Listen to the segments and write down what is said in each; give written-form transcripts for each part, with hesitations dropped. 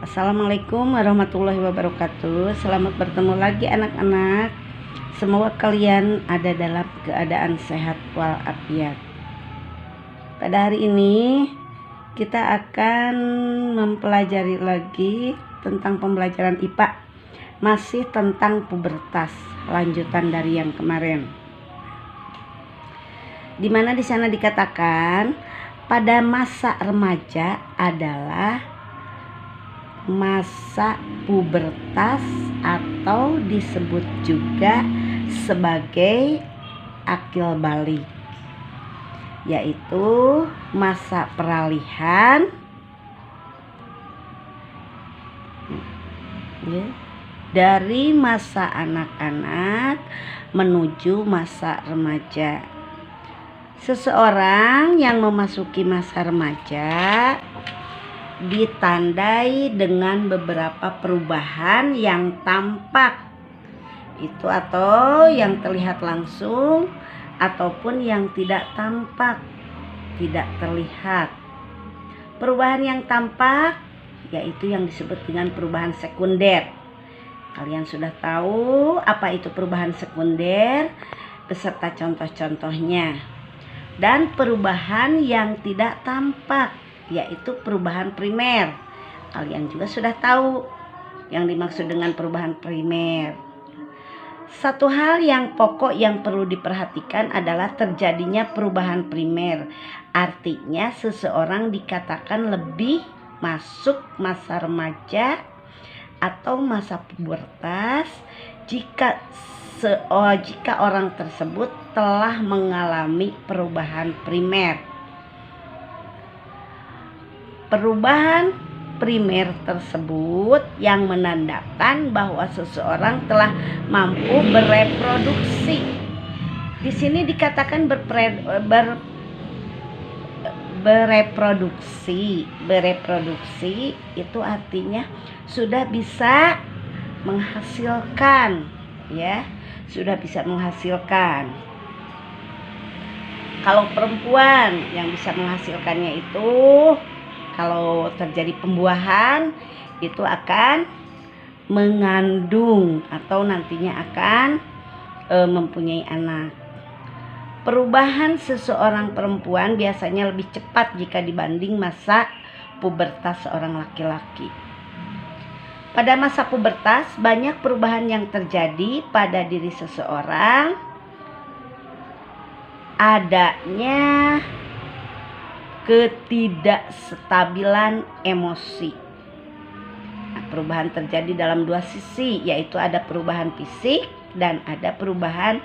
Assalamualaikum warahmatullahi wabarakatuh. Selamat bertemu lagi anak-anak. Semoga kalian ada dalam keadaan sehat walafiat. Pada hari ini kita akan mempelajari lagi tentang pembelajaran IPA. Masih tentang pubertas, lanjutan dari yang kemarin. Dimana di sana dikatakan pada masa remaja adalah masa pubertas atau disebut juga sebagai akil balik, yaitu masa peralihan dari masa anak-anak menuju masa remaja. Seseorang yang memasuki masa remaja ditandai dengan beberapa perubahan yang tampak itu atau yang terlihat langsung ataupun yang tidak tampak, tidak terlihat. Perubahan yang tampak yaitu yang disebut dengan perubahan sekunder. Kalian sudah tahu apa itu perubahan sekunder beserta contoh-contohnya. Dan perubahan yang tidak tampak yaitu perubahan primer. Kalian juga sudah tahu yang dimaksud dengan perubahan primer. Satu hal yang pokok yang perlu diperhatikan adalah terjadinya perubahan primer. Artinya seseorang dikatakan lebih masuk masa remaja atau masa pubertas jika orang tersebut telah mengalami perubahan primer. Perubahan primer tersebut yang menandakan bahwa seseorang telah mampu bereproduksi. Di sini dikatakan bereproduksi. Bereproduksi itu artinya sudah bisa menghasilkan, ya, sudah bisa menghasilkan. Kalau perempuan yang bisa menghasilkannya itu, kalau terjadi pembuahan itu akan mengandung atau nantinya akan mempunyai anak. Perubahan seseorang perempuan biasanya lebih cepat jika dibanding masa pubertas seorang laki-laki. Pada masa pubertas banyak perubahan yang terjadi pada diri seseorang. Adanya ketidakstabilan emosi. Nah, perubahan terjadi dalam dua sisi, yaitu ada perubahan fisik dan ada perubahan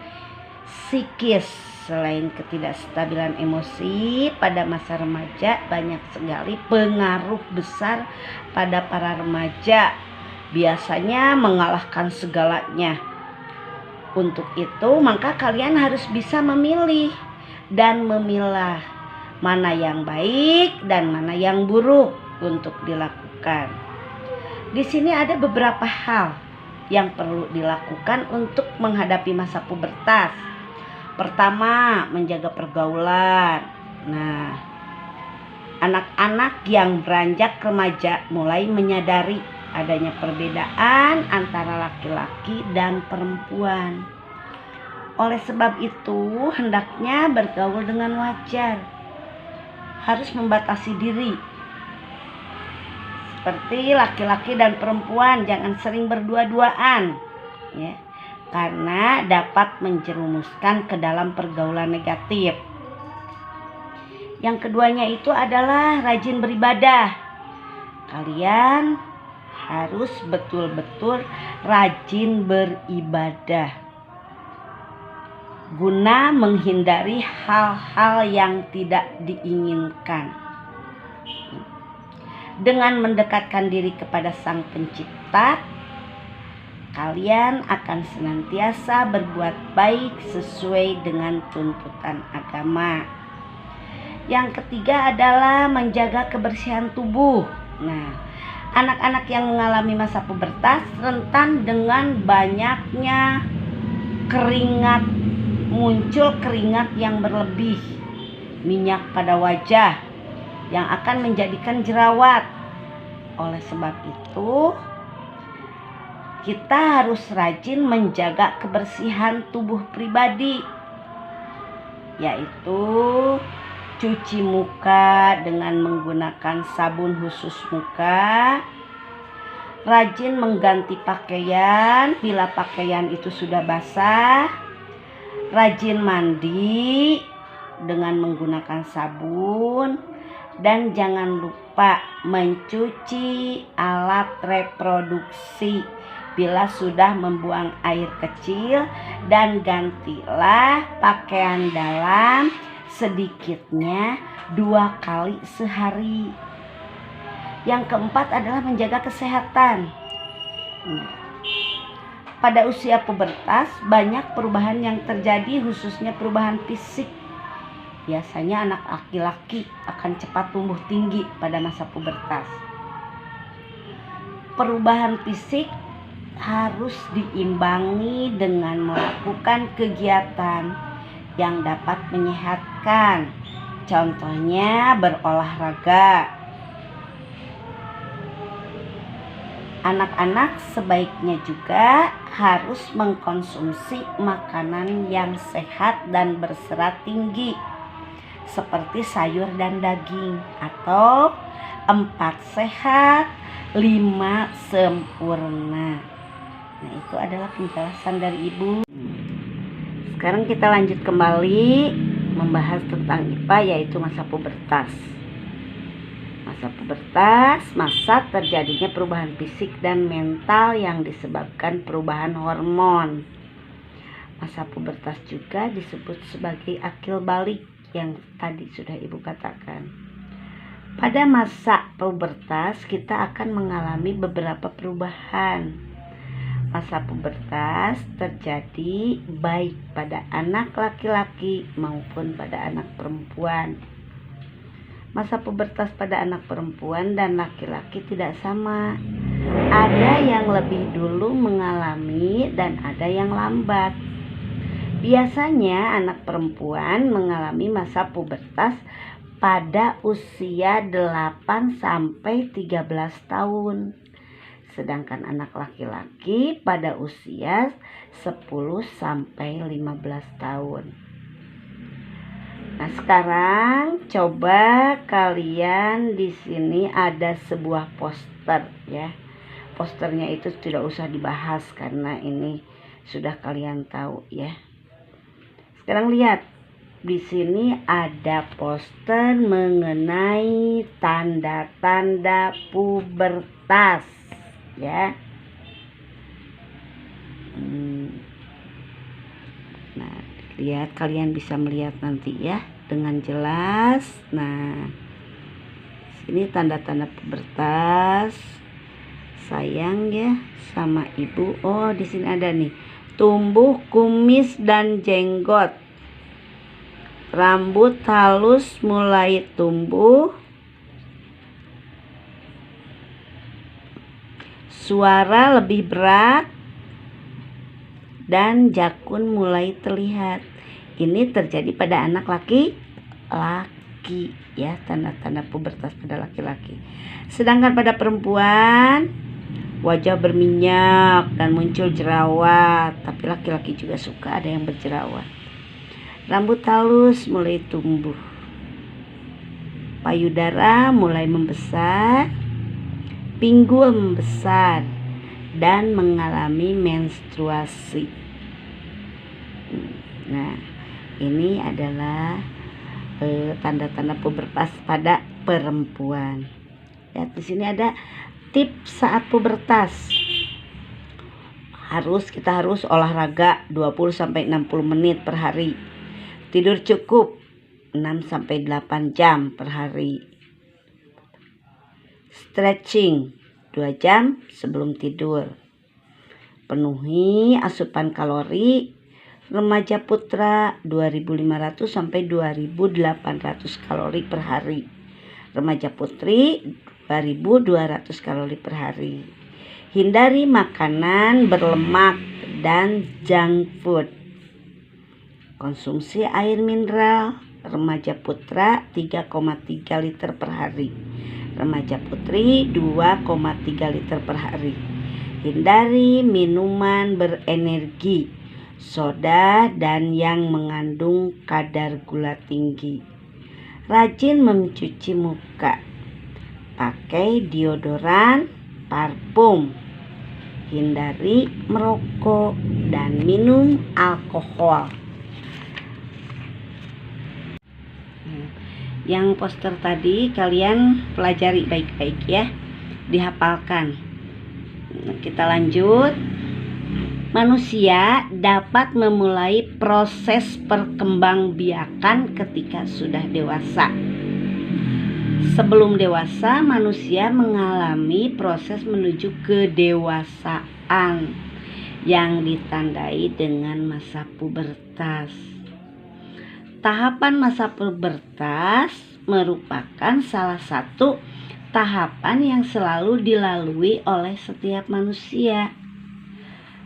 psikis. Selain ketidakstabilan emosi, pada masa remaja banyak sekali pengaruh besar pada para remaja. Biasanya mengalahkan segalanya. Untuk itu, maka kalian harus bisa memilih dan memilah mana yang baik dan mana yang buruk untuk dilakukan. Di sini ada beberapa hal yang perlu dilakukan untuk menghadapi masa pubertas. Pertama, menjaga pergaulan. Nah, anak-anak yang beranjak remaja mulai menyadari adanya perbedaan antara laki-laki dan perempuan. Oleh sebab itu, hendaknya bergaul dengan wajar. Harus membatasi diri. Seperti laki-laki dan perempuan jangan sering berdua-duaan, ya, karena dapat menjerumuskan ke dalam pergaulan negatif. Yang keduanya itu adalah rajin beribadah. Kalian harus betul-betul rajin beribadah guna menghindari hal-hal yang tidak diinginkan. Dengan mendekatkan diri kepada Sang Pencipta, kalian akan senantiasa berbuat baik sesuai dengan tuntutan agama. Yang ketiga adalah menjaga kebersihan tubuh. Nah, anak-anak yang mengalami masa pubertas rentan dengan banyaknya keringat, muncul keringat yang berlebih, minyak pada wajah yang akan menjadikan jerawat. Oleh sebab itu, kita harus rajin menjaga kebersihan tubuh pribadi, yaitu cuci muka dengan menggunakan sabun khusus muka, rajin mengganti pakaian bila pakaian itu sudah basah, rajin mandi dengan menggunakan sabun, dan jangan lupa mencuci alat reproduksi bila sudah membuang air kecil, dan gantilah pakaian dalam sedikitnya 2 kali sehari. Yang keempat adalah menjaga kesehatan. Pada usia pubertas banyak perubahan yang terjadi, khususnya perubahan fisik. Biasanya anak laki-laki akan cepat tumbuh tinggi pada masa pubertas. Perubahan fisik harus diimbangi dengan melakukan kegiatan yang dapat menyehatkan. Contohnya berolahraga. Anak-anak sebaiknya juga harus mengkonsumsi makanan yang sehat dan berserat tinggi, seperti sayur dan daging, atau 4 sehat 5 sempurna. Nah, itu adalah penjelasan dari Ibu. Sekarang kita lanjut kembali membahas tentang IPA, yaitu masa pubertas. Masa pubertas, masa terjadinya perubahan fisik dan mental yang disebabkan perubahan hormon. Masa pubertas juga disebut sebagai akil balik yang tadi sudah Ibu katakan. Pada masa pubertas kita akan mengalami beberapa perubahan. Masa pubertas terjadi baik pada anak laki-laki maupun pada anak perempuan. Masa pubertas pada anak perempuan dan laki-laki tidak sama. Ada yang lebih dulu mengalami dan ada yang lambat. Biasanya anak perempuan mengalami masa pubertas pada usia 8 sampai 13 tahun. Sedangkan anak laki-laki pada usia 10 sampai 15 tahun. Nah, sekarang coba kalian di sini ada sebuah poster ya. Posternya itu tidak usah dibahas karena ini sudah kalian tahu ya. Sekarang lihat, di sini ada poster mengenai tanda-tanda pubertas ya. Nah, lihat, kalian bisa melihat nanti ya dengan jelas. Nah, sini tanda-tanda pubertas. Sayang ya sama Ibu. Oh, di sini ada nih. Tumbuh kumis dan jenggot. Rambut halus mulai tumbuh. Suara lebih berat. Dan jakun mulai terlihat. Ini terjadi pada anak laki-laki ya, tanda-tanda pubertas pada laki-laki. Sedangkan pada perempuan, wajah berminyak dan muncul jerawat. Tapi laki-laki juga suka ada yang berjerawat. Rambut halus mulai tumbuh. Payudara mulai membesar. Pinggul membesar dan mengalami menstruasi. Nah, ini adalah tanda-tanda pubertas pada perempuan. Ya, di sini ada tips saat pubertas. Kita harus olahraga 20 sampai 60 menit per hari. Tidur cukup 6 sampai 8 jam per hari. Stretching 2 jam sebelum tidur. Penuhi asupan kalori. Remaja putra 2500 sampai 2800 kalori per hari. Remaja putri 2200 kalori per hari. Hindari makanan berlemak dan junk food. Konsumsi air mineral. Remaja putra 3,3 liter per hari. Remaja putri 2,3 liter per hari. Hindari minuman berenergi, soda, dan yang mengandung kadar gula tinggi. Rajin mencuci muka. Pakai deodoran, parfum. Hindari merokok dan minum alkohol. Yang poster tadi kalian pelajari baik-baik ya, dihafalkan. Kita lanjut. Manusia dapat memulai proses perkembangbiakan ketika sudah dewasa. Sebelum dewasa, manusia mengalami proses menuju kedewasaan yang ditandai dengan masa pubertas. Tahapan masa pubertas merupakan salah satu tahapan yang selalu dilalui oleh setiap manusia.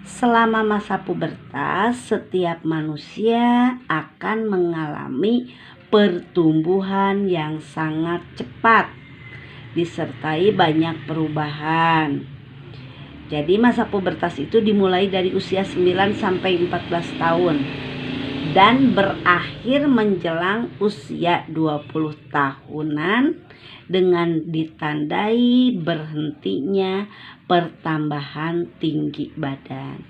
Selama masa pubertas, setiap manusia akan mengalami pertumbuhan yang sangat cepat, disertai banyak perubahan. Jadi masa pubertas itu dimulai dari usia 9 sampai 14 tahun dan berakhir menjelang usia 20 tahunan dengan ditandai berhentinya pertambahan tinggi badan.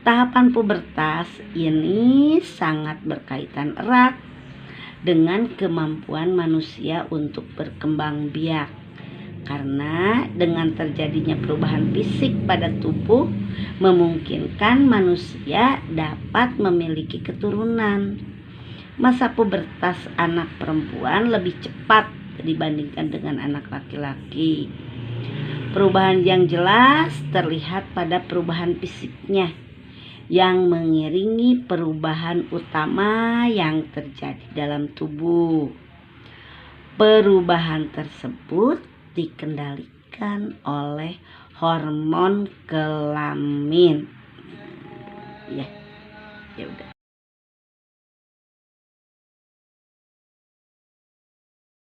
Tahapan pubertas ini sangat berkaitan erat dengan kemampuan manusia untuk berkembang biak, karena dengan terjadinya perubahan fisik pada tubuh memungkinkan manusia dapat memiliki keturunan. Masa pubertas anak perempuan lebih cepat dibandingkan dengan anak laki-laki. Perubahan yang jelas terlihat pada perubahan fisiknya yang mengiringi perubahan utama yang terjadi dalam tubuh. Perubahan tersebut dikendalikan oleh hormon kelamin. Ya udah.